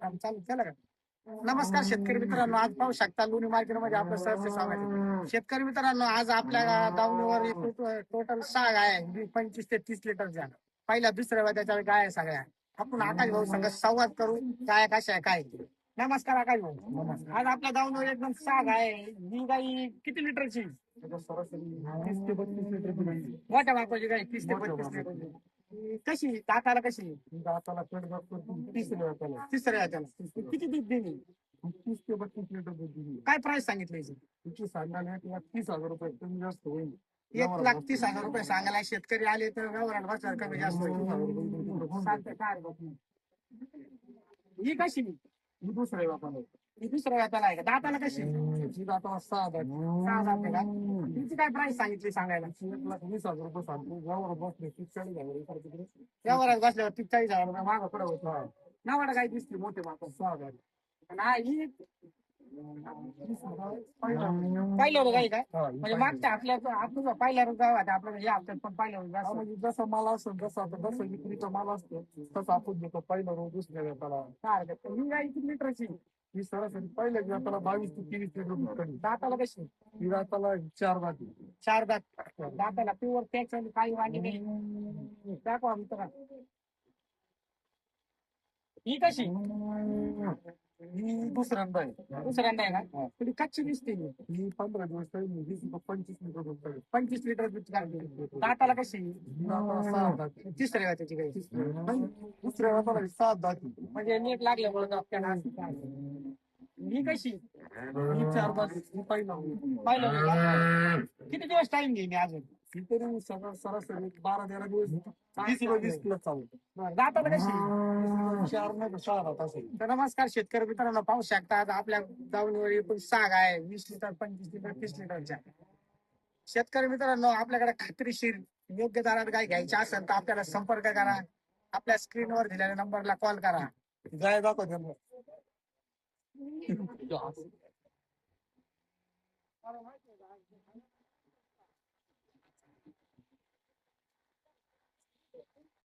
चालू केलं का? नमस्कार शेतकरी मित्रांनो, आज पाहू शकता लोणी मार्केटमध्ये आपलं सहर्ष स्वागत आहे. शेतकरी मित्रांनो, आज आपल्या दावणीवर टोटल 6 गाय आहे, 25 ते 30 लिटरच्या. पहिल्या दुसऱ्या त्याच्या गाय आहे सगळ्या. आपण आकाश भाऊ संग संवाद करू, गाय कशा आहे काय ते. नमस्कार आकाश भाऊ. नमस्कार. आज आपल्या दावणीवर एकदम 6 गाय आहे. ही गाई किती लिटरची? सरासरी 30 ते 32 लिटरची. मोठ्या मापाची गाय 30 ते 32 लिटरची. कशी दाताला कशी? दाताला तिसऱ्या हाताला किती दूध देईल? 30 ते 32 लिटर दूध देईल. काय प्राइस सांगितलं याची? तिची सांगायला 1,30,000 रुपये कमी जास्त होईल. 1,30,000 रुपये सांगायला शेतकरी आले तर व्यवहारात बसणार कमी जास्त होईल. चालतंय, काय हरकत नाही. ही कशी? ही दुसऱ्या व्यापाला आहे. ही दुसऱ्या व्यापाला आहे का? दाताला कशी? ही दाताला 6 दात. 6 दात आहे का? तिची काय प्राइस सांगितली सांगायला? 1,20,000 रुपये सांगतो. व्यवहारात बसले 40,000 व्यवहारात बसल्यावर 40,000 मागं पुढे होत. नावाला काय दिसते मोठे मात्र 6 दात. आणि हा ही पहिल्या रोग आहे काय? म्हणजे मागच्या आपल्या आपलं पहिल्या रोग आपल्याला या हप्त्यात पण पहिल्या रोग म्हणजे जसं माल असतो जसं आता जसं विक्रीचा माल असतो तसं आपण देतो पहिला रोग दुसऱ्या व्यापाला. काय ही गाय किती लिटरची? ही सरासरी पहिल्या व्यापाला 22 ते 23 लिटर दूध कमी. दाताला कशी? ही दाताला 4 दात. 4 दात. दाताला प्युअर टॅक्स आणि काही वाणी नाही. दाखवा मित्रा. ही कशी? ही दुसऱ्यांदा आहे. दुसऱ्यांदा आहे ना? थोडी कच्ची दिसते ही 15 दिवस पहिली. ही 25 लिटर दूध काढते. 25 लिटर दूध काढते. दाताला कशी? दाताला 6 दात. तिसऱ्या वाट्याची गाय. दुसऱ्या वाट्याला 7 दात. म्हणजे नीट लागल्यामुळे आपल्याला ही कशी? ही 4 दात. ही पहिलं किती दिवस टाइम घेईन अजून? ही तरी सरासरी 12-13 दिवस 20 चालू. दाताला कशी? 4 नाही 6 दात असेल. तर नमस्कार शेतकरी मित्रांनो, पाहू शकता आज आपल्या दावणीवर एकूण 6 गाय आहे. 20 लिटर, 25 लिटर, 30 लिटरच्या. शेतकरी मित्रांनो, आपल्याकडे खात्रीशीर योग्य दरात गाय घ्यायची असेल तर आपल्याला संपर्क करा. आपल्या स्क्रीनवर दिलेल्या नंबरला कॉल करा. गाय दाखव.